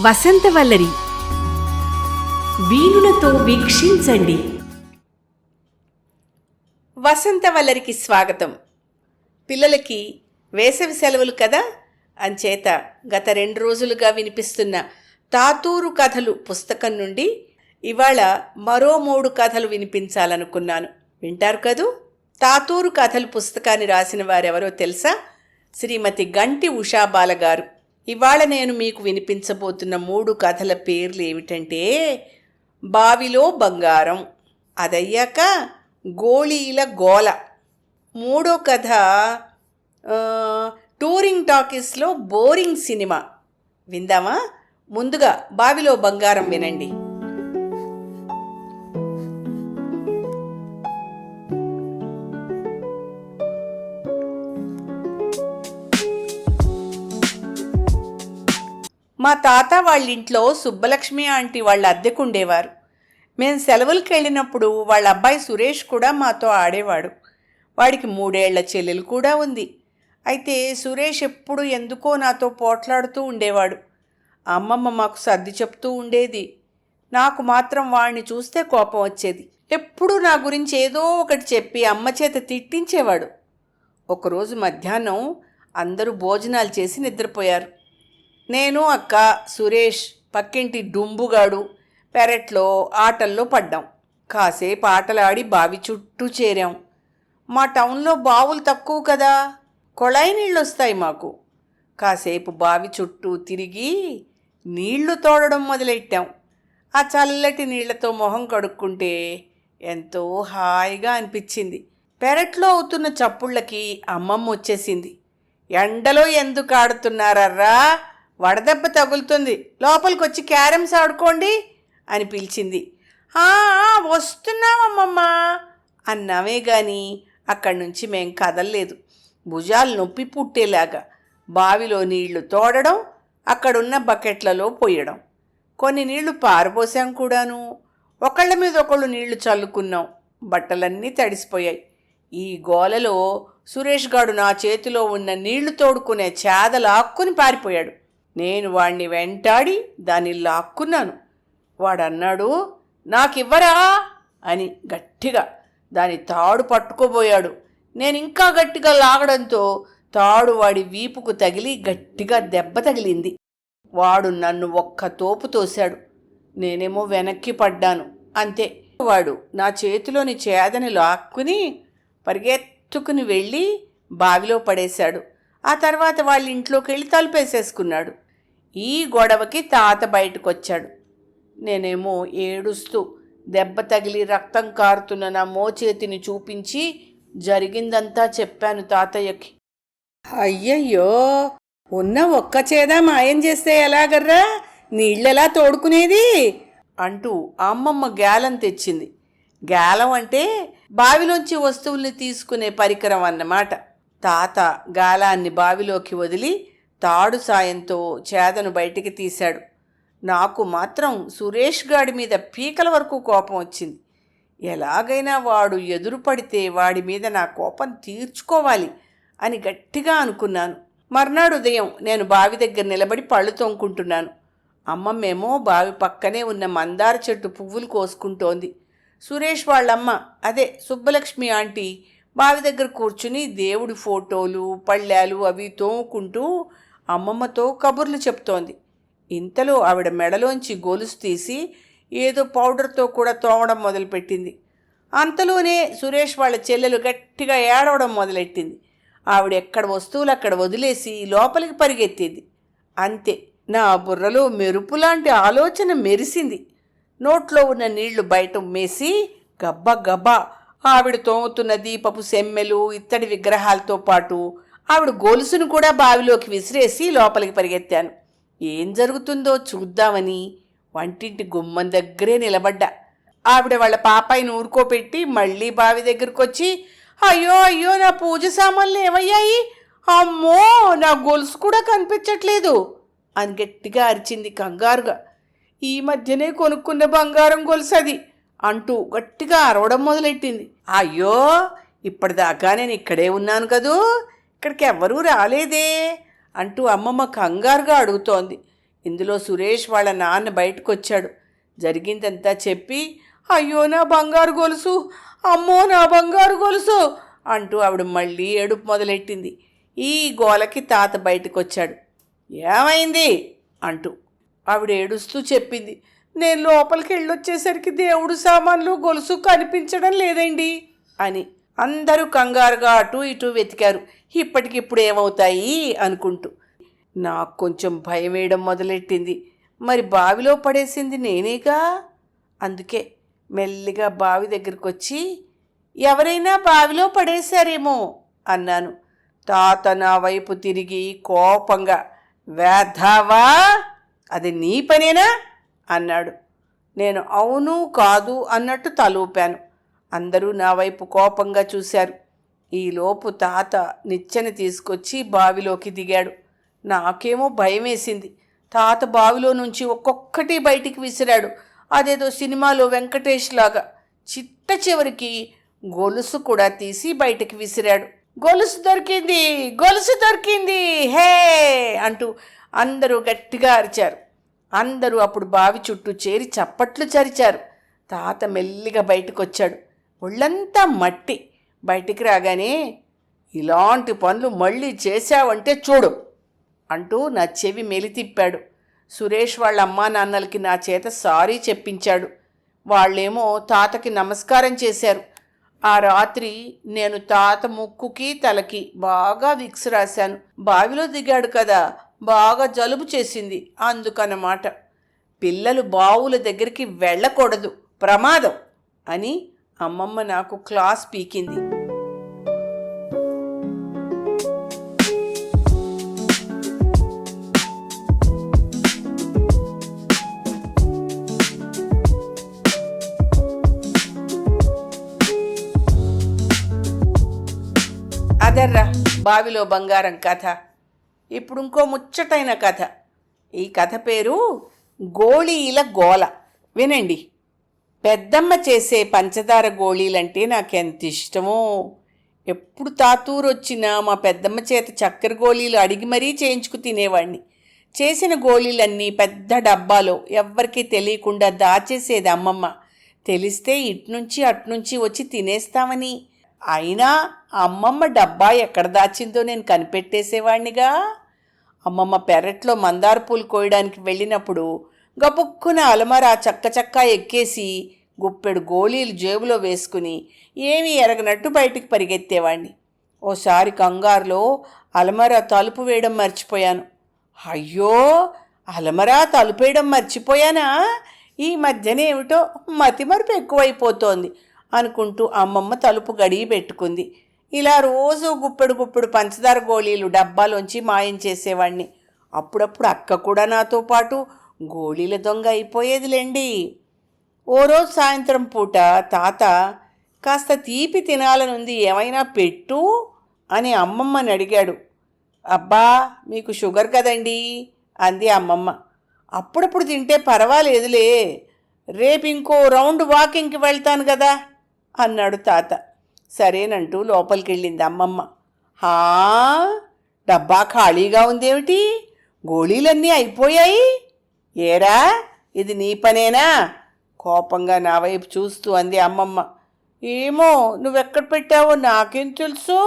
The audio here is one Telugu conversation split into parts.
వసంతవల్లరి వీణులతో వీక్షించండి. వసంతవల్లరికి స్వాగతం. పిల్లలకి వేసవి సెలవులు కదా, అంచేత గత 2 రోజులుగా వినిపిస్తున్న తాతూరు కథలు పుస్తకం నుండి ఇవాళ మరో 3 కథలు వినిపించాలనుకున్నాను. వింటారు కదూ? తాతూరు కథలు పుస్తకాన్ని రాసిన వారెవరో తెలుసా? శ్రీమతి గంటి ఉషాబాల గారు. ఇవాళ నేను మీకు వినిపించబోతున్న 3 కథల పేర్లు ఏమిటంటే, బావిలో బంగారం, అదయ్యాక గోళీల గోల, 3వ కథ టూరింగ్ టాకీస్లో బోరింగ్ సినిమా. విందామా? ముందుగా బావిలో బంగారం వినండి. మా తాత వాళ్ళింట్లో సుబ్బలక్ష్మి ఆంటీ వాళ్ళ అద్దెకుండేవారు. మేము సెలవులకు వెళ్ళినప్పుడు వాళ్ళ అబ్బాయి సురేష్ కూడా మాతో ఆడేవాడు. వాడికి 3 ఏళ్ల చెల్లెలు కూడా ఉంది. అయితే సురేష్ ఎప్పుడు ఎందుకో నాతో పోట్లాడుతూ ఉండేవాడు. అమ్మమ్మ మాకు సర్ది చెప్తూ ఉండేది. నాకు మాత్రం వాడిని చూస్తే కోపం వచ్చేది. ఎప్పుడూ నా గురించి ఏదో ఒకటి చెప్పి అమ్మ చేత తిట్టించేవాడు. ఒకరోజు మధ్యాహ్నం అందరూ భోజనాలు చేసి నిద్రపోయారు. నేను, అక్క, సురేష్, పక్కింటి డుంబుగాడు పెరట్లో ఆటల్లో పడ్డాం. కాసేపు ఆటలాడి బావి చుట్టూ చేరాం. మా టౌన్లో బావులు తక్కువ కదా, కొళాయి నీళ్ళు వస్తాయి మాకు. కాసేపు బావి చుట్టూ తిరిగి నీళ్లు తోడడం మొదలెట్టాం. ఆ చల్లటి నీళ్లతో మొహం కడుక్కుంటే ఎంతో హాయిగా అనిపించింది. పెరట్లో అవుతున్న చప్పుళ్ళకి అమ్మమ్మ వచ్చేసింది. ఎండలో ఎందుకు ఆడుతున్నారర్రా, వడదెబ్బ తగులుతుంది, లోపలికి వచ్చి క్యారమ్స్ ఆడుకోండి అని పిలిచింది. వస్తున్నామమ్మమ్మ అన్నామే కానీ అక్కడి నుంచి మేం కదలలేదు. భుజాలు నొప్పి పుట్టేలాగా బావిలో నీళ్లు తోడడం, అక్కడున్న బకెట్లలో పోయడం. కొన్ని నీళ్లు పారబోసాం కూడాను. ఒకళ్ళ మీద ఒకళ్ళు నీళ్లు చల్లుకున్నాం. బట్టలన్నీ తడిసిపోయాయి. ఈ గోలలో సురేష్ గాడు నా చేతిలో ఉన్న నీళ్లు తోడుకునే చేద లాక్కుని పారిపోయాడు. నేను వాణ్ణి వెంటాడి దాన్ని లాక్కున్నాను. వాడన్నాడు, నాకివ్వరా అని గట్టిగా దాని తాడు పట్టుకోబోయాడు. నేను ఇంకా గట్టిగా లాగడంతో తాడు వాడి వీపుకు తగిలి గట్టిగా దెబ్బ తగిలింది. వాడు నన్ను ఒక్క తోపు తోశాడు. నేనేమో వెనక్కి పడ్డాను. అంతే. వాడు నా చేతిలోని చేదని లాక్కుని పరిగెత్తుకుని వెళ్ళి బావిలో పడేశాడు. ఆ తర్వాత వాళ్ళ ఇంట్లోకి వెళ్ళి తలుపేసేసుకున్నాడు. ఈ గొడవకి తాత బయటకొచ్చాడు. నేనేమో ఏడుస్తూ దెబ్బ తగిలి రక్తం కారుతున్న నా మోచేతిని చూపించి జరిగిందంతా చెప్పాను తాతయ్యకి. అయ్యయ్యో, ఉన్న ఒక్క చేదా మాయం చేస్తే ఎలాగర్రా, నీళ్ళెలా తోడుకునేది అంటూ అమ్మమ్మ గ్యాలం తెచ్చింది. గ్యాలం అంటే బావిలోంచి వస్తువుల్ని తీసుకునే పరికరం అన్నమాట. తాత గాలాన్ని బావిలోకి వదిలి తాడు సాయంతో చేదను బయటికి తీశాడు. నాకు మాత్రం సురేష్ గాడి మీద పీకల వరకు కోపం వచ్చింది. ఎలాగైనా వాడు ఎదురు పడితే వాడి మీద నా కోపం తీర్చుకోవాలి అని గట్టిగా అనుకున్నాను. మర్నాడు ఉదయం నేను బావి దగ్గర నిలబడి పళ్ళు తోముకుంటున్నాను. అమ్మమ్మేమో బావి పక్కనే ఉన్న మందార చెట్టు పువ్వులు కోసుకుంటోంది. సురేష్ వాళ్ళమ్మ, అదే సుబ్బలక్ష్మి ఆంటీ, బావి దగ్గర కూర్చుని దేవుడి ఫోటోలు పళ్ళాలు అవి తోముకుంటూ అమ్మమ్మతో కబుర్లు చెప్తోంది. ఇంతలో ఆవిడ మెడలోంచి గొలుసు తీసి ఏదో పౌడర్తో కూడా తోమడం మొదలుపెట్టింది. అంతలోనే సురేష్ వాళ్ళ చెల్లెలు గట్టిగా ఏడవడం మొదలెట్టింది. ఆవిడ ఎక్కడ వస్తువులు అక్కడ వదిలేసి లోపలికి పరిగెత్తేది. అంతే, నా బుర్రలో మెరుపులాంటి ఆలోచన మెరిసింది. నోట్లో ఉన్న నీళ్లు బయట మేసి గబ్బా గబ్బా ఆవిడ తోముతున్న దీపపు సెమ్మెలు ఇత్తడి విగ్రహాలతో పాటు ఆవిడ గొలుసును కూడా బావిలోకి విసిరేసి లోపలికి పరిగెత్తాను. ఏం జరుగుతుందో చూద్దామని వంటింటి గుమ్మం దగ్గరే నిలబడ్డా. ఆవిడ వాళ్ళ పాపాయిని ఊరుకోపెట్టి మళ్ళీ బావి దగ్గరకు వచ్చి, అయ్యో అయ్యో, నా పూజ సామాన్లు ఏమయ్యాయి, అమ్మో నా గొలుసు కూడా కనిపించట్లేదు అని గట్టిగా అరిచింది కంగారుగా. ఈ మధ్యనే కొనుక్కున్న బంగారం గొలుసు అది అంటూ గట్టిగా అరవడం మొదలెట్టింది. అయ్యో, ఇప్పటిదాకా నేను ఇక్కడే ఉన్నాను కదూ, ఇక్కడికి ఎవ్వరూ రాలేదే అంటూ అమ్మమ్మ కంగారుగా అడుగుతోంది. ఇందులో సురేష్ వాళ్ళ నాన్న బయటకొచ్చాడు. జరిగిందంతా చెప్పి, అయ్యో నా బంగారు గొలుసు, అమ్మో నా బంగారు గొలుసు అంటూ ఆవిడ మళ్ళీ ఏడుపు మొదలెట్టింది. ఈ గోలకి తాత బయటకొచ్చాడు. ఏమైంది అంటూ ఆవిడ ఏడుస్తూ చెప్పింది, నేను లోపలికి వెళ్ళొచ్చేసరికి దేవుడు సామాన్లు గొలుసు కనిపించడం లేదండి అని. అందరూ కంగారుగా అటు ఇటు వెతికారు, ఇప్పటికిప్పుడు ఏమవుతాయి అనుకుంటూ. నాకు కొంచెం భయం వేయడం మొదలెట్టింది. మరి బావిలో పడేసింది నేనేగా. అందుకే మెల్లిగా బావి దగ్గరికి వచ్చి, ఎవరైనా బావిలో పడేశారేమో అన్నాను. తాత నా వైపు తిరిగి కోపంగా, వేధావా, అది నీ పనేనా అన్నాడు. నేను అవును కాదు అన్నట్టు తలూపాను. అందరూ నా వైపు కోపంగా చూశారు. ఈలోపు తాత నిచ్చెన తీసుకొచ్చి బావిలోకి దిగాడు. నాకేమో భయం వేసింది. తాత బావిలో నుంచి ఒక్కొక్కటి బయటికి విసిరాడు. అదేదో సినిమాలో వెంకటేష్ లాగా. చిట్ట చివరికి గొలుసు కూడా తీసి బయటికి విసిరాడు. గొలుసు దొరికింది, గొలుసు దొరికింది, హే అంటూ అందరూ గట్టిగా అరిచారు. అందరూ అప్పుడు బావి చుట్టూ చేరి చప్పట్లు చరిచారు. తాత మెల్లిగా బయటకు వచ్చాడు. ఒళ్ళంతా మట్టి. బయటికి రాగానే, ఇలాంటి పనులు మళ్ళీ చేశావంటే చూడు అంటూ నా చెవి మెలితిప్పాడు. సురేష్ వాళ్ళ అమ్మా నాన్నలకి నా చేత సారీ చెప్పించాడు. వాళ్ళేమో తాతకి నమస్కారం చేశారు. ఆ రాత్రి నేను తాత ముక్కుకి తలకి బాగా విక్స్ రాశాను. బావిలో దిగాడు కదా, బాగా జలుబు చేసింది అందుకన్నమాట. పిల్లలు బావుల దగ్గరికి వెళ్ళకూడదు, ప్రమాదం అని అమ్మమ్మ నాకు క్లాస్ పీకింది. అదర్రా బావిలో బంగారం కథ. ఇప్పుడు ఇంకో ముచ్చటైన కథ. ఈ కథ పేరు గోళీల గోల. వినండి. పెద్దమ్మ చేసే పంచదార గోళీలంటే నాకెంత ఇష్టమో. ఎప్పుడు తాతూరు వచ్చినా మా పెద్దమ్మ చేత చక్కెర గోళీలు అడిగి మరీ చేయించుకు తినేవాడిని. చేసిన గోళీలన్నీ పెద్ద డబ్బాలో ఎవ్వరికీ తెలియకుండా దాచేసేది అమ్మమ్మ. తెలిస్తే ఇట్నుంచి అట్నుంచి వచ్చి తినేస్తామని. అయినా అమ్మమ్మ డబ్బా ఎక్కడ దాచిందో నేను కనిపెట్టేసేవాణ్ణిగా. అమ్మమ్మ పెరట్లో మందార పూలు కోయడానికి వెళ్ళినప్పుడు గబుక్కున అలమరా చక్క ఎక్కేసి గుప్పెడు గోళీలు జేబులో వేసుకుని ఏమీ ఎరగనట్టు బయటికి పరిగెత్తేవాణ్ణి. ఓసారి కంగారులో అలమరా తలుపు వేయడం మర్చిపోయాను. అయ్యో, అలమరా తలుపు వేయడం మర్చిపోయానా? ఈ మధ్యన ఏమిటో మతిమరుపు ఎక్కువైపోతోంది అనుకుంటూ అమ్మమ్మ తలుపు గడియ పెట్టుకుంది. ఇలా రోజు గుప్పెడు పంచదార గోళీలు డబ్బాలోంచి మాయం చేసేవాణ్ణి. అప్పుడప్పుడు అక్క కూడా నాతో పాటు గోళీల దొంగ అయిపోయేదిలేండి. ఓ రోజు సాయంత్రం పూట తాత, కాస్త తీపి తినాలనుంది, ఏమైనా పెట్టు అని అమ్మమ్మని అడిగాడు. అబ్బా, మీకు షుగర్ కదండి అంది అమ్మమ్మ. అప్పుడప్పుడు తింటే పర్వాలేదులే, రేపు ఇంకో రౌండ్ వాకింగ్కి వెళ్తాను కదా అన్నాడు తాత. సరేనంటూ లోపలికి వెళ్ళింది అమ్మమ్మ. డబ్బా ఖాళీగా ఉందేమిటి? గోళీలన్నీ అయిపోయాయి. ఏరా, ఇది నీ పనేనా? కోపంగా నా వైపు చూస్తూ అంది అమ్మమ్మ. ఏమో, నువ్వెక్కడ పెట్టావో నాకేం తెలుసు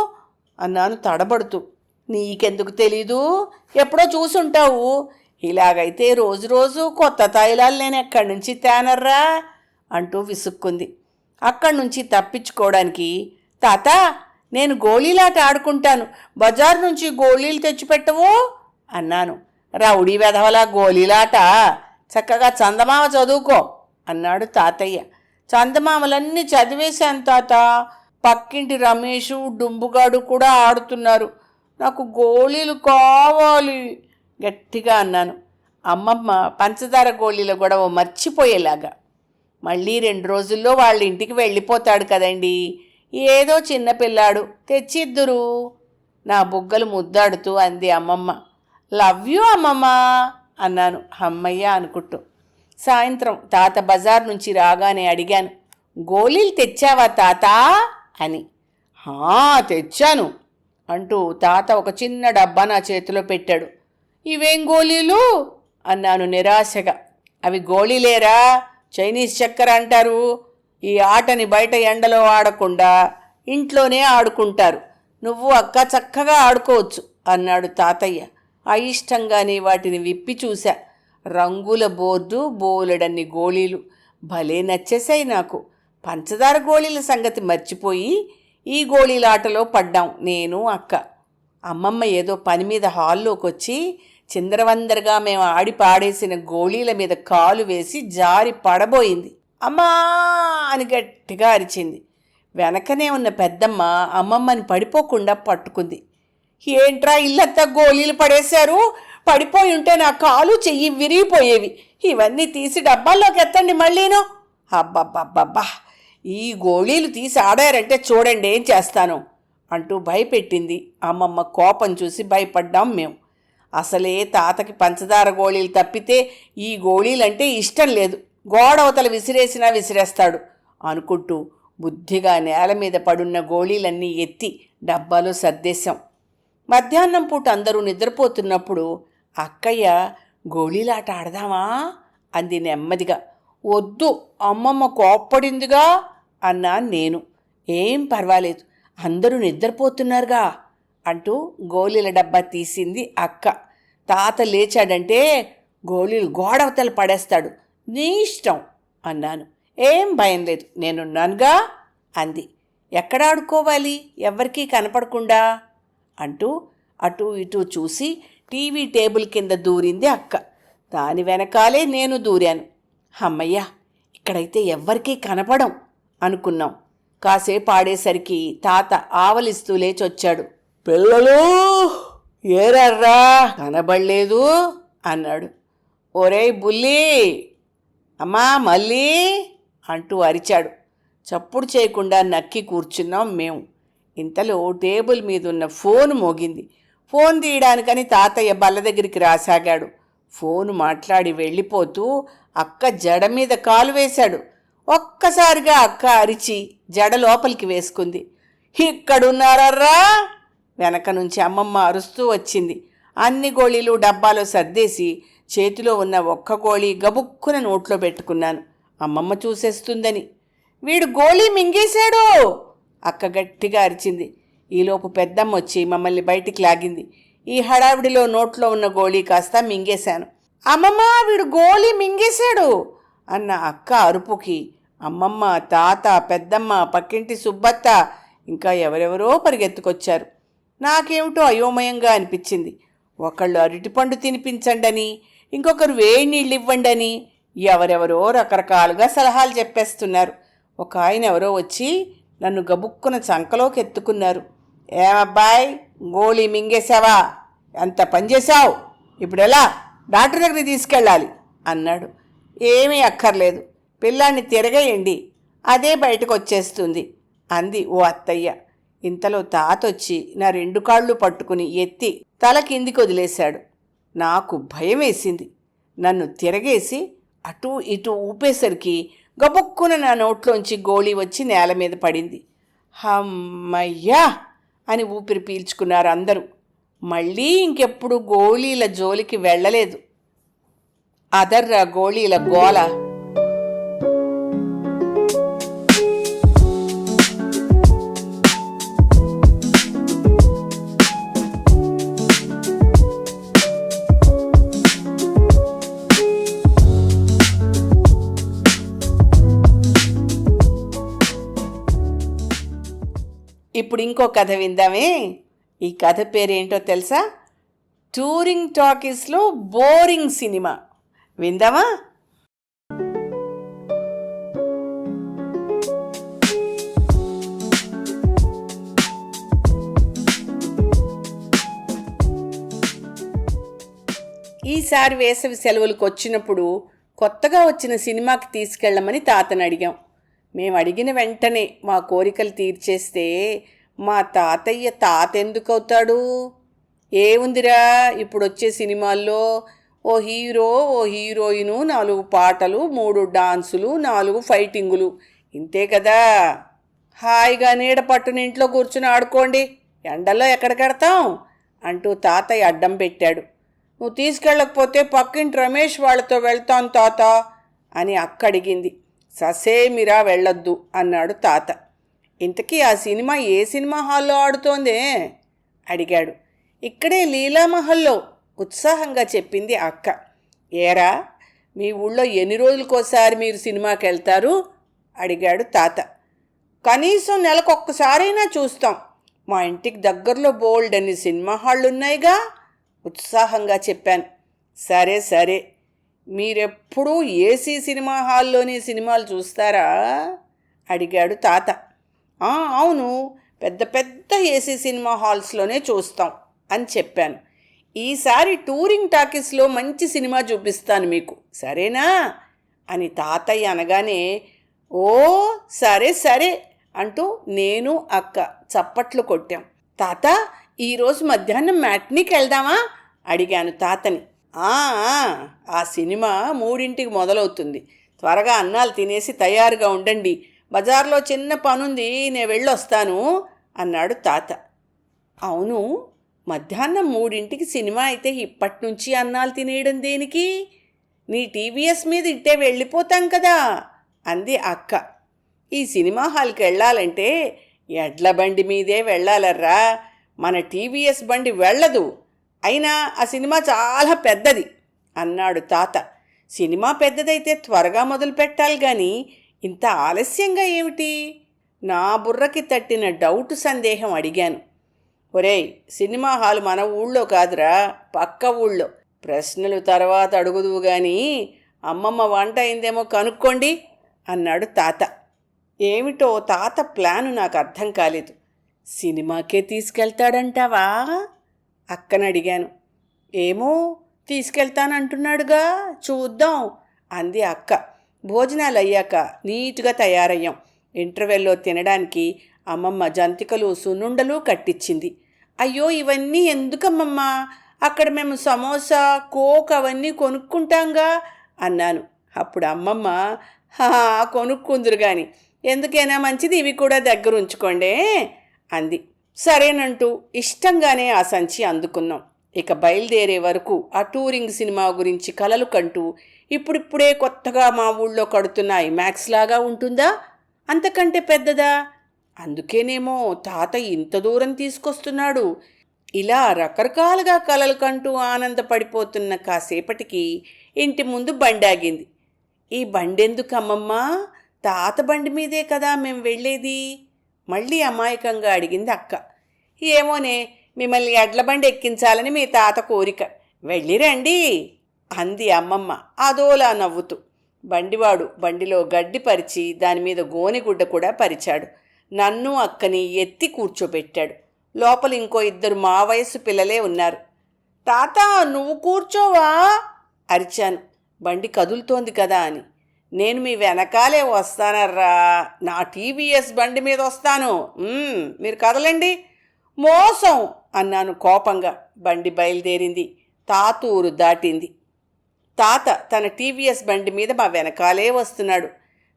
అన్నాను తడబడుతూ. నీకెందుకు తెలీదు? ఎప్పుడో చూసుంటావు. ఇలాగైతే రోజు కొత్త తాయిలాలు నేను ఎక్కడి నుంచి తేనర్రా అంటూ విసుక్కుంది. అక్కడి నుంచి తప్పించుకోవడానికి, తాత, నేను గోళీలాట ఆడుకుంటాను, బజార్ నుంచి గోళీలు తెచ్చిపెట్టవు అన్నాను. రౌడీ వెధవలా గోళీలాట, చక్కగా చందమామ చదువుకో అన్నాడు తాతయ్య. చందమామలన్నీ చదివేశాను తాత. పక్కింటి రమేషు డుంబుగాడు కూడా ఆడుతున్నారు. నాకు గోళీలు కావాలి గట్టిగా అన్నాను. అమ్మమ్మ పంచదార గోళీల గొడవ మర్చిపోయేలాగా. మళ్ళీ 2 రోజుల్లో వాళ్ళ ఇంటికి వెళ్ళిపోతాడు కదండి, ఏదో చిన్నపిల్లాడు, తెచ్చిద్దురు నా బుగ్గలు ముద్దాడుతూ అంది అమ్మమ్మ. లవ్ యూ అమ్మమ్మ అన్నాను అమ్మయ్య అనుకుంటూ. సాయంత్రం తాత బజార్ నుంచి రాగానే అడిగాను, గోళీలు తెచ్చావా తాత అని. తెచ్చాను అంటూ తాత ఒక చిన్న డబ్బా నా చేతిలో పెట్టాడు. ఇవేం గోళీలు అన్నాను నిరాశగా. అవి గోళీలేరా, చైనీస్ చక్కెర అంటారు. ఈ ఆటని బయట ఎండలో ఆడకుండా ఇంట్లోనే ఆడుకుంటారు. నువ్వు అక్క చక్కగా ఆడుకోవచ్చు అన్నాడు తాతయ్య. అయిష్టంగానే వాటిని విప్పి చూశా. రంగుల బోర్డు, బోలెడన్ని గోళీలు భలే నచ్చేశాయి నాకు. పంచదార గోళీల సంగతి మర్చిపోయి ఈ గోళీలాటలో పడ్డాం నేను, అక్క. అమ్మమ్మ ఏదో పని మీద హాల్లోకి వచ్చి చిందరవందరగా మేము ఆడి పాడేసిన గోళీల మీద కాలు వేసి జారి పడబోయింది. అమ్మా అని గట్టిగా అరిచింది. వెనకనే ఉన్న పెద్దమ్మ అమ్మమ్మని పడిపోకుండా పట్టుకుంది. ఏంట్రా ఇల్లంతా గోళీలు పడేశారు, పడిపోయి ఉంటే నా కాలు చెయ్యి విరిగిపోయేవి. ఇవన్నీ తీసి డబ్బాల్లోకి ఎత్తండి మళ్ళీను. అబ్బబ్బబ్బబ్బా, ఈ గోళీలు తీసి ఆడారంటే చూడండి ఏం చేస్తాను అంటూ భయపెట్టింది అమ్మమ్మ. కోపం చూసి భయపడ్డాం మేము. అసలే తాతకి పంచదార గోళీలు తప్పితే ఈ గోళీలంటే ఇష్టం లేదు. గోడవతల విసిరేసినా విసిరేస్తాడు అనుకుంటూ బుద్ధిగా నేల మీద పడున్న గోళీలన్నీ ఎత్తి డబ్బాలో సర్దేశాం. మధ్యాహ్నం పూట అందరూ నిద్రపోతున్నప్పుడు అక్కయ్య గోళీలాట ఆడదామా అంది నెమ్మదిగా. వద్దు, అమ్మమ్మ కోప్పడిందిగా అన్నా నేను. ఏం పర్వాలేదు, అందరూ నిద్రపోతున్నారుగా అంటూ గోళీల డబ్బా తీసింది అక్క. తాత లేచాడంటే గోళీలు గోడవతలు పడేస్తాడు, నీ ఇష్టం అన్నాను. ఏం భయం లేదు, నేనున్నానుగా అంది. ఎక్కడ ఆడుకోవాలి, ఎవ్వరికీ కనపడకుండా అంటూ అటూ ఇటూ చూసి టీవీ టేబుల్ కింద దూరింది అక్క. దాని వెనకాలే నేను దూరాను. అమ్మయ్య, ఇక్కడైతే ఎవ్వరికీ కనపడం అనుకున్నాం. కాసేపు ఆడేసరికి తాత ఆవలిస్తూ లేచొచ్చాడు. పిల్లలు ఏరర్రా, కనబడలేదు అన్నాడు. ఒరేయ్ బుల్లి, అమ్మా మళ్ళీ అంటూ అరిచాడు. చప్పుడు చేయకుండా నక్కి కూర్చున్నాం మేము. ఇంతలో టేబుల్ మీద ఉన్న ఫోన్ మోగింది. ఫోన్ తీయడానికని తాతయ్య బల్ల దగ్గరికి రాసాగాడు. ఫోను మాట్లాడి వెళ్ళిపోతూ అక్క జడ మీద కాలు వేశాడు. ఒక్కసారిగా అక్క అరిచి జడ లోపలికి వేసుకుంది. ఇక్కడున్నారర్రా, వెనక నుంచి అమ్మమ్మ అరుస్తూ వచ్చింది. అన్ని గోళీలు డబ్బాలో సర్దేసి చేతిలో ఉన్న ఒక్క గోళీ గబుక్కున నోట్లో పెట్టుకున్నాను, అమ్మమ్మ చూసేస్తుందని. వీడు గోళీ మింగేశాడు, అక్క గట్టిగా అరిచింది. ఈలోపు పెద్దమ్మ వచ్చి మమ్మల్ని బయటికి లాగింది. ఈ హడావిడిలో నోట్లో ఉన్న గోళీ కాస్త మింగేశాను. అమ్మమ్మ, వీడు గోళీ మింగేశాడు అన్న అక్క అరుపుకి అమ్మమ్మ, తాత, పెద్దమ్మ, పక్కింటి సుబ్బత్త ఇంకా ఎవరెవరో పరిగెత్తుకొచ్చారు. నాకేమిటో అయోమయంగా అనిపించింది. ఒకళ్ళు అరటిపండు తినిపించండని, ఇంకొకరు వేడి నీళ్ళు ఇవ్వండని ఎవరెవరో రకరకాలుగా సలహాలు చెప్పేస్తున్నారు. ఒక ఆయన ఎవరో వచ్చి నన్ను గబుక్కున చంకలోకి ఎత్తుకున్నారు. ఏమబ్బాయ్, గోళీ మింగేశావా? ఎంత పనిచేశావు? ఇప్పుడెలా? డాక్టర్ దగ్గరికి తీసుకెళ్ళాలి అన్నాడు. ఏమీ అక్కర్లేదు, పిల్లాన్ని తిరగేయండి, అదే బయటకు వచ్చేస్తుంది అంది ఓ అత్తయ్య. ఇంతలో తాతొచ్చి నా 2 కాళ్ళు పట్టుకుని ఎత్తి తల కిందికి వదిలేశాడు. నాకు భయం వేసింది. నన్ను తిరగేసి అటూ ఇటూ ఊపేసరికి గబుక్కున నా నోట్లోంచి గోళీ వచ్చి నేల మీద పడింది. హమ్మయ్యా అని ఊపిరి పీల్చుకున్నారు అందరూ. మళ్ళీ ఇంకెప్పుడు గోళీల జోలికి వెళ్ళలేదు. అదర్రా గోళీల గోల. ఇప్పుడు ఇంకో కథ విందామే. ఈ కథ పేరేంటో తెలుసా? టూరింగ్ టాకీస్లో బోరింగ్ సినిమా. విందామా? ఈసారి వేసవి సెలవులకు వచ్చినప్పుడు కొత్తగా వచ్చిన సినిమాకి తీసుకెళ్ళమని తాతని అడిగాం. మేము అడిగిన వెంటనే మా కోరికలు తీర్చేస్తే మా తాతయ్య తాత ఎందుకు అవుతాడు? ఏముందిరా, ఇప్పుడు వచ్చే సినిమాల్లో ఓ హీరో, ఓ హీరోయిను, 4 పాటలు, 3 డాన్సులు, 4 ఫైటింగులు, ఇంతే కదా. హాయిగా నీడ పట్టున ఇంట్లో కూర్చుని ఆడుకోండి, ఎండల్లో ఎక్కడికెడతాం అంటూ తాతయ్య అడ్డం పెట్టాడు. నువ్వు తీసుకెళ్ళకపోతే పక్కింటి రమేష్ వాళ్ళతో వెళ్తాను తాత అని అక్క అడిగింది. ససేమిరా వెళ్ళొద్దు అన్నాడు తాత. ఇంతకీ ఆ సినిమా ఏ సినిమా హాల్లో ఆడుతోందే అడిగాడు. ఇక్కడే లీలామహల్లో ఉత్సాహంగా చెప్పింది అక్క. ఏరా, మీ ఊళ్ళో ఎన్ని రోజులకోసారి మీరు సినిమాకి వెళ్తారు అడిగాడు తాత. కనీసం నెలకొక్కసారైనా చూస్తాం. మా ఇంటికి దగ్గరలో బోల్డ్ అన్ని సినిమా హాళ్ళు ఉన్నాయిగా ఉత్సాహంగా చెప్పాను. సరే సరే, మీరెప్పుడూ ఏసీ సినిమా హాల్లోని సినిమాలు చూస్తారా అడిగాడు తాత. అవును, పెద్ద పెద్ద ఏసీ సినిమా హాల్స్లోనే చూస్తాం అని చెప్పాను. ఈసారి టూరింగ్ టాకీస్లో మంచి సినిమా చూపిస్తాను మీకు, సరేనా అని తాతయ్య అనగానే, ఓ సరే సరే అంటూ నేను అక్క చప్పట్లు కొట్టాం. తాత, ఈరోజు మధ్యాహ్నం మ్యాట్నీకి వెళ్దామా అడిగాను తాతని. ఆ సినిమా 3ంటికి మొదలవుతుంది. త్వరగా అన్నాలు తినేసి తయారుగా ఉండండి. బజార్లో చిన్న పనుంది, నేను వెళ్ళొస్తాను అన్నాడు తాత. అవును, మధ్యాహ్నం 3ంటికి సినిమా అయితే ఇప్పటి నుంచి అన్నాలు తినేయడం దేనికి? నీ టీవీఎస్ మీద ఇట్టే వెళ్ళిపోతాం కదా అంది అక్క. ఈ సినిమా హాల్కి వెళ్ళాలంటే ఎడ్ల బండి మీదే వెళ్ళాలర్రా, మన టీవీఎస్ బండి వెళ్ళదు. అయినా ఆ సినిమా చాలా పెద్దది అన్నాడు తాత. సినిమా పెద్దదైతే త్వరగా మొదలు పెట్టాలి కానీ ఇంత ఆలస్యంగా ఏమిటి? నా బుర్రకి తట్టిన డౌట్ సందేహం అడిగాను. ఒరేయ్, సినిమా హాల్ మన ఊళ్ళో కాదురా, పక్క ఊళ్ళో. ప్రశ్నలు తర్వాత అడుగుదువు కానీ అమ్మమ్మ వంట అయిందేమో కనుక్కోండి అన్నాడు తాత. ఏమిటో తాత ప్లాను నాకు అర్థం కాలేదు. సినిమాకే తీసుకెళ్తాడంటావా అక్కని అడిగాను. ఏమో, తీసుకెళ్తానంటున్నాడుగా, చూద్దాం అంది అక్క. భోజనాలు అయ్యాక నీట్గా తయారయ్యాం. ఇంటర్వెల్లో తినడానికి అమ్మమ్మ జంతికలు సున్నుండలు కట్టించింది. అయ్యో, ఇవన్నీ ఎందుకమ్మమ్మా, అక్కడ మేము సమోసా కోక్ అవన్నీ కొనుక్కుంటాంగా అన్నాను. అప్పుడు అమ్మమ్మ, కొనుక్కుందురు కానీ ఎందుకైనా మంచిది ఇవి కూడా దగ్గర ఉంచుకోండే అంది. సరేనంటూ ఇష్టంగానే ఆ సంచి అందుకున్నాం. ఇక బయలుదేరే వరకు ఆ టూరింగ్ సినిమా గురించి కలలు కంటూ, ఇప్పుడిప్పుడే కొత్తగా మా ఊళ్ళో కడుతున్న ఐమాక్స్ లాగా ఉంటుందా, అంతకంటే పెద్దదా, అందుకేనేమో తాత ఇంత దూరం తీసుకొస్తున్నాడు. ఇలా రకరకాలుగా కలలు కంటూ ఆనందపడిపోతున్న కాసేపటికి ఇంటి ముందు బండాగింది. ఈ బండెందుకమ్మమ్మా, తాత బండి మీదే కదా మేము వెళ్ళేది మళ్ళీ అమాయకంగా అడిగింది అక్క. ఏమోనే, మిమ్మల్ని ఎడ్ల బండి ఎక్కించాలని మీ తాత కోరిక, వెళ్ళిరండి అంది అమ్మమ్మ అదోలా నవ్వుతూ. బండివాడు బండిలో గడ్డి పరిచి దానిమీద గోనెగుడ్డ కూడా పరిచాడు. నన్ను అక్కని ఎత్తి కూర్చోబెట్టాడు. లోపల ఇంకో 2 మా వయసు పిల్లలే ఉన్నారు. తాత, నువ్వు కూర్చోవా అరిచాను, బండి కదులుతోంది కదా అని. నేను మీ వెనకాలే వస్తానర్రా, నా టీవీఎస్ బండి మీద వస్తాను, మీరు కదలండి. మోసం అన్నాను కోపంగా. బండి బయలుదేరింది. తాతూరు దాటింది. తాత తన టీవీఎస్ బండి మీద మా వెనకాలే వస్తున్నాడు.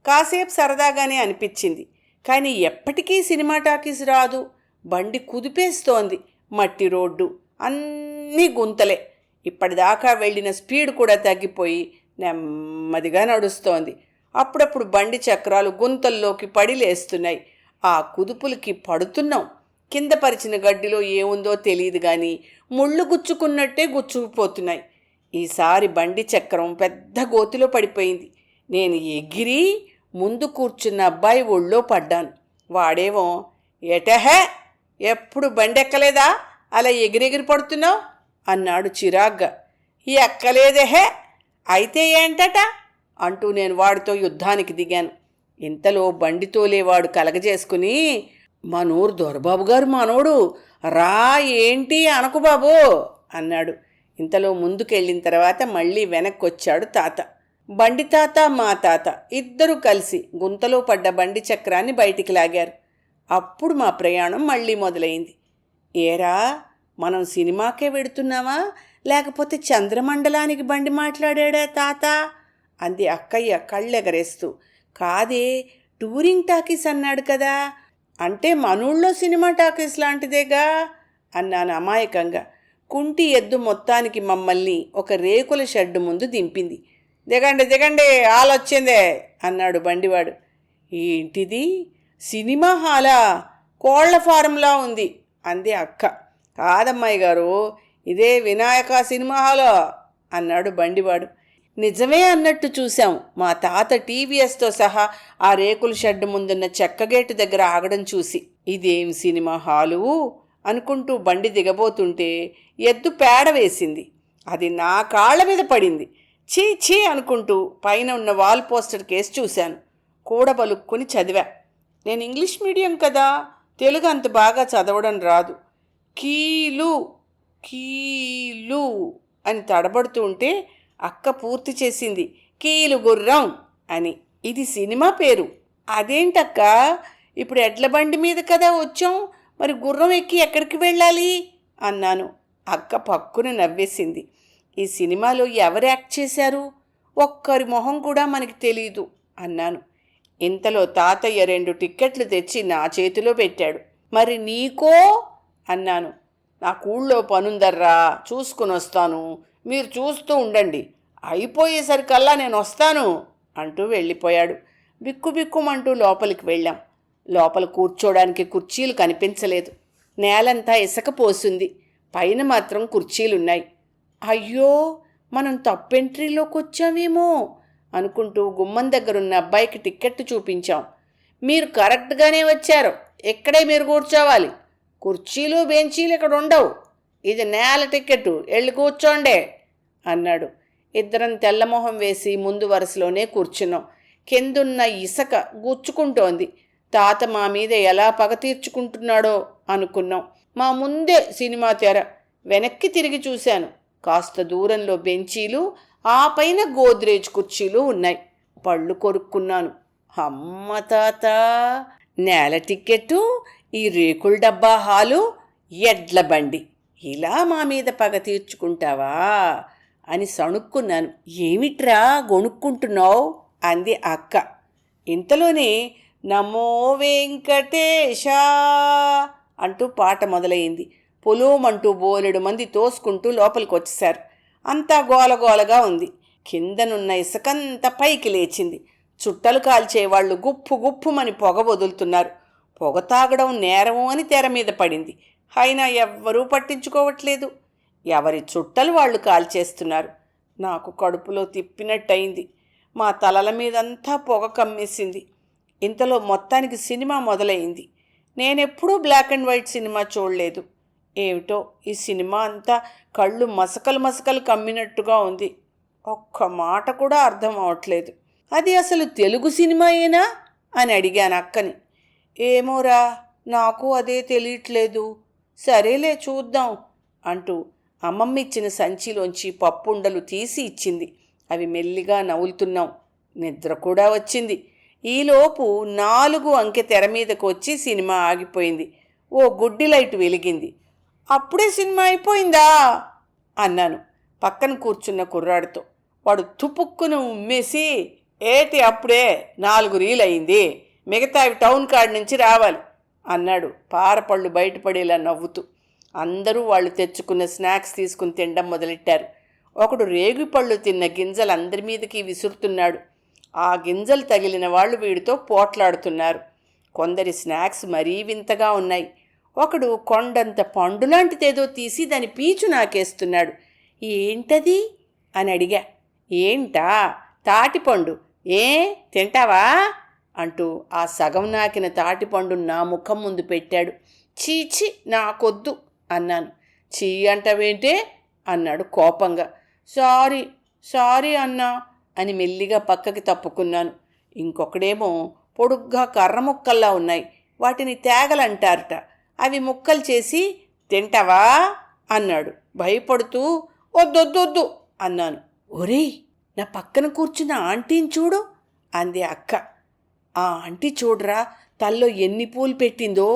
కాసేపు సరదాగానే అనిపించింది, కానీ ఎప్పటికీ సినిమా టాకీస్ రాదు. బండి కుదిపేస్తోంది. మట్టి రోడ్డు, అన్నీ గుంతలే. ఇప్పటిదాకా వెళ్ళిన స్పీడ్ కూడా తగ్గిపోయి నెమ్మదిగా నడుస్తోంది. అప్పుడప్పుడు బండి చక్రాలు గుంతల్లోకి పడి లేస్తున్నాయి. ఆ కుదుపులకి పడుతున్నాం. కింద పరిచిన గడ్డిలో ఏముందో తెలియదు కానీ ముళ్ళు గుచ్చుకున్నట్టే గుచ్చుకుపోతున్నాయి. ఈసారి బండి చక్రం పెద్ద గోతిలో పడిపోయింది. నేను ఎగిరి ముందు కూర్చున్న అబ్బాయి ఒళ్ళో పడ్డాను. వాడేమో, ఎటహే, ఎప్పుడు బండి ఎక్కలేదా, అలా ఎగిరెగిరి పడుతున్నావు అన్నాడు చిరాగ్గా. ఎక్కలేదేహే, అయితే ఏంటట అంటూ నేను వాడితో యుద్ధానికి దిగాను. ఇంతలో బండి తోలేవాడు కలగజేసుకుని, మనూరు దొరబాబు గారు మనోడు, రా, ఏంటి అనకు బాబు అన్నాడు. ఇంతలో ముందుకెళ్ళిన తర్వాత మళ్ళీ వెనక్కి వచ్చాడు తాత. బండి తాత, మా తాత ఇద్దరూ కలిసి గుంతలో పడ్డ బండి చక్రాన్ని బయటికి లాగారు. అప్పుడు మా ప్రయాణం మళ్ళీ మొదలైంది. ఏరా, మనం సినిమాకే వెడుతున్నావా, లేకపోతే చంద్రమండలానికి బండి మాట్లాడాడా తాత అంది అక్కయ్య కళ్ళెగరేస్తూ. కాదే, టూరింగ్ టాకీస్ అన్నాడు కదా, అంటే మనూళ్ళో సినిమా టాకీస్ లాంటిదేగా అన్నాను అమాయకంగా. కుంటి ఎద్దు మొత్తానికి మమ్మల్ని ఒక రేకుల షెడ్డు ముందు దింపింది. దిగండి దిగండి, ఆలొచ్చిందే అన్నాడు బండివాడు. ఏంటిది, సినిమా హాలా? కోళ్ల ఫారంలా ఉంది అంది అక్క. కాదమ్మాయి గారు, ఇదే వినాయక సినిమా హాలో అన్నాడు బండివాడు. నిజమే అన్నట్టు చూశాం. మా తాత టీవీఎస్తో సహా ఆ రేకుల షెడ్డు ముందున్న చెక్కగేటు దగ్గర ఆగడం చూసి. ఇదేం సినిమా హాలు అనుకుంటూ బండి దిగబోతుంటే ఎద్దు పేడ వేసింది. అది నా కాళ్ళ మీద పడింది. చీ చీ అనుకుంటూ పైన ఉన్న వాల్ పోస్టర్ కేసు చూశాను. కూడబలుక్కుని చదివా. నేను ఇంగ్లీష్ మీడియం కదా, తెలుగు అంత బాగా చదవడం రాదు. కీలు కీలు అని తడబడుతూ ఉంటే అక్క పూర్తి చేసింది. కీలు గుర్రం అని. ఇది సినిమా పేరు. అదేంటక్క, ఇప్పుడు ఎడ్ల బండి మీద కదా వచ్చాం, మరి గుర్రం ఎక్కి ఎక్కడికి వెళ్ళాలి అన్నాను. అక్క పక్కున నవ్వేసింది. ఈ సినిమాలో ఎవరు యాక్ట్ చేశారు? ఒక్కరి మొహం కూడా మనకి తెలీదు అన్నాను. ఇంతలో తాతయ్య 2 టిక్కెట్లు తెచ్చి నా చేతిలో పెట్టాడు. మరి నీకో అన్నాను. నాకు ఊళ్ళో పనుందర్రా, చూసుకుని వస్తాను, మీరు చూస్తూ ఉండండి, అయిపోయేసరికల్లా నేను వస్తాను అంటూ వెళ్ళిపోయాడు. బిక్కుబిక్కుమంటూ లోపలికి వెళ్ళాం. లోపల కూర్చోడానికి కుర్చీలు కనిపించలేదు. నేలంతా ఇసుక పోసింది. పైన మాత్రం కుర్చీలున్నాయి. అయ్యో, మనం తప్పెంట్రీలోకి వచ్చామేమో అనుకుంటూ గుమ్మం దగ్గరున్న అబ్బాయికి టిక్కెట్టు చూపించాం. మీరు కరెక్ట్గానే వచ్చారు, ఇక్కడే మీరు కూర్చోవాలి, కుర్చీలు బెంచీలు ఇక్కడ ఉండవు, ఇది నేల టిక్కెట్టు, వెళ్ళి కూర్చోండే అన్నాడు. ఇద్దరం తెల్లమొహం వేసి ముందు వరుసలోనే కూర్చున్నాం. కిందున్న ఇసుక గుచ్చుకుంటోంది. తాత మా మీద ఎలా పగ తీర్చుకుంటున్నాడో అనుకున్నాం. మా ముందే సినిమా తెర. వెనక్కి తిరిగి చూశాను. కాస్త దూరంలో బెంచీలు, ఆ పైన గోద్రేజ్ కుర్చీలు ఉన్నాయి. పళ్ళు కొరుక్కున్నాను. అమ్మ తాత, నేల టిక్కెట్టు, ఈ రేకుల డబ్బా హాలు, ఎడ్ల బండి, ఇలా మా మీద పగ తీర్చుకుంటావా అని సణుక్కున్నాను. ఏమిట్రా గొణుక్కుంటున్నావు అంది అక్క. ఇంతలోనే నమో వెంకటేశ అంటూ పాట మొదలైంది. పొలోమంటూ బోలెడు మంది తోసుకుంటూ లోపలికి వచ్చేశారు. అంతా గోలగోలగా ఉంది. కిందనున్న ఇసుకంతా పైకి లేచింది. చుట్టలు కాల్చేవాళ్లు గుప్పు గుప్పుమని పొగ వదులుతున్నారు. పొగ తాగడం నేరము అని తెర మీద పడింది. అయినా ఎవ్వరూ పట్టించుకోవట్లేదు. ఎవరి చుట్టలు వాళ్ళు కాల్చేస్తున్నారు. నాకు కడుపులో తిప్పినట్టయింది. మా తలల మీదంతా పొగ కమ్మేసింది. ఇంతలో మొత్తానికి సినిమా మొదలైంది. నేనెప్పుడూ బ్లాక్ అండ్ వైట్ సినిమా చూడలేదు. ఏమిటో ఈ సినిమా అంతా కళ్ళు మసకలు మసకలు కమ్మినట్టుగా ఉంది. ఒక్క మాట కూడా అర్థం అవట్లేదు. అది అసలు తెలుగు సినిమాయేనా అని అడిగాను అక్కని. ఏమోరా, నాకు అదే తెలియట్లేదు. సరేలే చూద్దాం అంటూ అమ్మమ్మ ఇచ్చిన సంచిలోంచి పప్పుండలు తీసి ఇచ్చింది. అవి మెల్లిగా నవ్వులుతున్నాం. నిద్ర కూడా వచ్చింది. ఈలోపు 4 అంకె తెర మీదకు వచ్చి సినిమా ఆగిపోయింది. ఓ గుడ్డి లైట్ వెలిగింది. అప్పుడే సినిమా అయిపోయిందా అన్నాను పక్కన కూర్చున్న కుర్రాడితో. వాడు తుపుక్కును ఉమ్మేసి, ఏటి అప్పుడే 4 రీల్ అయింది, మిగతావి టౌన్ కాడి నుంచి రావాలి అన్నాడు పారపళ్ళు బయటపడేలా నవ్వుతూ. అందరూ వాళ్ళు తెచ్చుకున్న స్నాక్స్ తీసుకుని తినడం మొదలెట్టారు. ఒకడు రేగిపళ్ళు తిన్న గింజలు అందరి మీదకి విసురుతున్నాడు. ఆ గింజలు తగిలిన వాళ్ళు వీడితో పోట్లాడుతున్నారు. కొందరి స్నాక్స్ మరీ వింతగా ఉన్నాయి. ఒకడు కొండంత పండులాంటిదేదో తీసి దాని పీచు నాకేస్తున్నాడు. ఏంటది అని అడిగా. ఏంటా? తాటిపండు. ఏ తింటావా అంటూ ఆ సగం నాకిన తాటిపండు నా ముఖం ముందు పెట్టాడు. చీచి నాకొద్దు అన్నాను. చీ అంటావేంటే అన్నాడు కోపంగా. సారీ సారీ అన్నా అని మెల్లిగా పక్కకి తప్పుకున్నాను. ఇంకొకడేమో పొడుగ్గా కర్ర ముక్కల్లా ఉన్నాయి, వాటిని తేగలంటారట, అవి ముక్కలు చేసి తింటావా అన్నాడు భయపడుతూ. వద్దొద్దొద్దు అన్నాను. ఒరేయ్, నా పక్కన కూర్చున్న ఆంటీని చూడు అంది అక్క. ఆ ఆంటీ చూడరా, తల్లో ఎన్ని పూలు పెట్టిందో,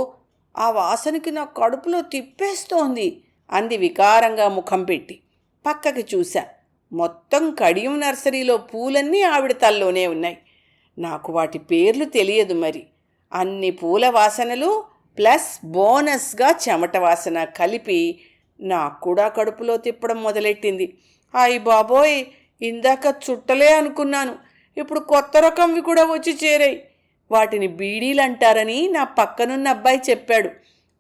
ఆ వాసనకి నా కడుపులో తిప్పేస్తోంది అంది వికారంగా ముఖం పెట్టి. పక్కకి చూశా. మొత్తం కడియం నర్సరీలో పూలన్నీ ఆవిడ తల్లోనే ఉన్నాయి. నాకు వాటి పేర్లు తెలియదు మరి. అన్ని పూల వాసనలు ప్లస్ బోనస్గా చెమట వాసన కలిపి నాకు కూడా కడుపులో తిప్పడం మొదలెట్టింది. అయ్ బాబోయ్, ఇందాక చుట్టలే అనుకున్నాను, ఇప్పుడు కొత్త రకంవి కూడా వచ్చి చేరాయి. వాటిని బీడీలంటారని నా పక్కనున్న అబ్బాయి చెప్పాడు.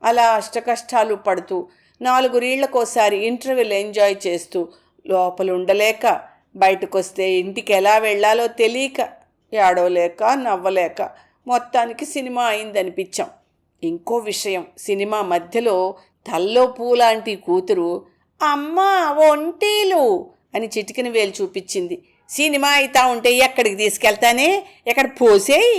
అలా అష్టకష్టాలు పడుతూ 4 రీళ్లకోసారి ఇంటర్వెల్ ఎంజాయ్ చేస్తూ లోపల ఉండలేక, బయటకొస్తే ఇంటికి ఎలా వెళ్ళాలో తెలియక, ఏడవలేక నవ్వలేక మొత్తానికి సినిమా అయిందనిపించాం. ఇంకో విషయం, సినిమా మధ్యలో తల్లో పూలాంటి కూతురు అమ్మా ఒంటీలు అని చిటికిన వేలు చూపించింది. సినిమా అయితా ఉంటే ఎక్కడికి తీసుకెళ్తానే, ఎక్కడ పోసేయి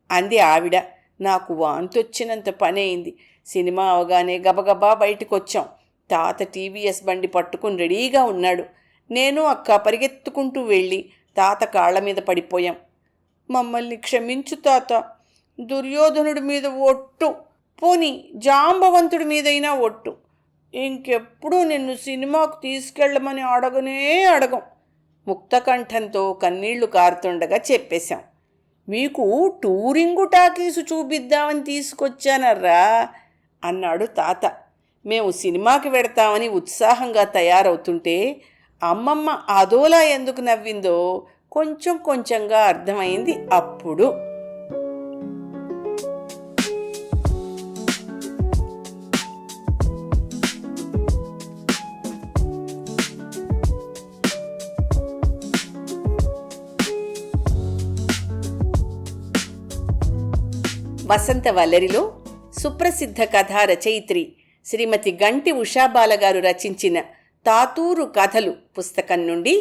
అంది ఆవిడ. నాకు వాంతొచ్చినంత పని అయింది. సినిమా అవగానే గబగబా బయటకొచ్చాం. తాత టీవీఎస్ బండి పట్టుకుని రెడీగా ఉన్నాడు. నేను అక్క పరిగెత్తుకుంటూ వెళ్ళి తాత కాళ్ల మీద పడిపోయాం. మమ్మల్ని క్షమించు తాత, దుర్యోధనుడి మీద ఒట్టు, పోనీ జాంబవంతుడి మీదైనా ఒట్టు, ఇంకెప్పుడు నిన్ను సినిమాకు తీసుకెళ్ళమని అడగనే అడగం. ముక్తకంఠంతో కన్నీళ్లు కారుతుండగా చెప్పేశాం. మీకు టూరింగు టాకీసు చూపిద్దామని తీసుకొచ్చానర్రా అన్నాడు తాత. మేము సినిమాకి వెడతామని ఉత్సాహంగా తయారవుతుంటే అమ్మమ్మ అదోలా ఎందుకు నవ్విందో కొంచెం కొంచెంగా అర్థమైంది అప్పుడు. వసంత వల్లరిలో సుప్రసిద్ధ కథా రచయిత్రి శ్రీమతి గంటి ఉషాబాల గారు రచించిన తాతూరు కథలు పుస్తకం నుండి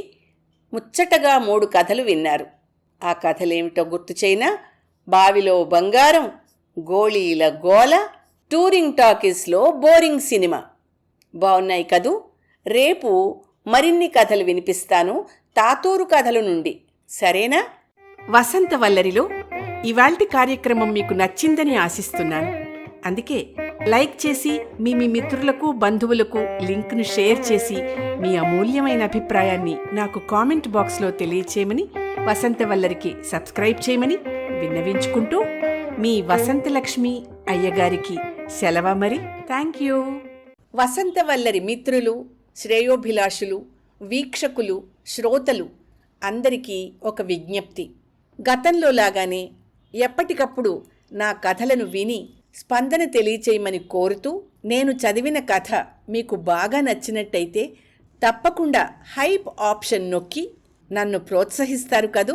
ముచ్చటగా 3 కథలు విన్నారు. ఆ కథలేమిటో గుర్తు చేయనా? బావిలో బంగారం, గోళీల గోల, టూరింగ్ టాకీస్లో బోరింగ్ సినిమా. బాగున్నాయి కదూ? రేపు మరిన్ని కథలు వినిపిస్తాను తాతూరు కథలు నుండి, సరేనా? వసంత వల్లరిలో ఇవాల్టి కార్యక్రమం మీకు నచ్చిందని ఆశిస్తున్నాను. అందుకే లైక్ చేసి మీ మిత్రులకు బంధువులకు లింక్ను షేర్ చేసి మీ అమూల్యమైన అభిప్రాయాన్ని నాకు కామెంట్ బాక్స్లో తెలియచేయమని, వసంత వల్లరికి సబ్స్క్రైబ్ చేయమని విన్నవించుకుంటూ మీ వసంతలక్ష్మి అయ్యగారికి సెలవు మరి. Thank you. వసంత వల్లరి మిత్రులు, శ్రేయోభిలాషులు, వీక్షకులు, శ్రోతలు అందరికీ ఒక విజ్ఞప్తి. గతంలో లాగానే ఎప్పటికప్పుడు నా కథలను విని స్పందన తెలియచేయమని కోరుతూ, నేను చదివిన కథ మీకు బాగా నచ్చినట్టయితే తప్పకుండా హైప్ ఆప్షన్ నొక్కి నన్ను ప్రోత్సహిస్తారు కదూ.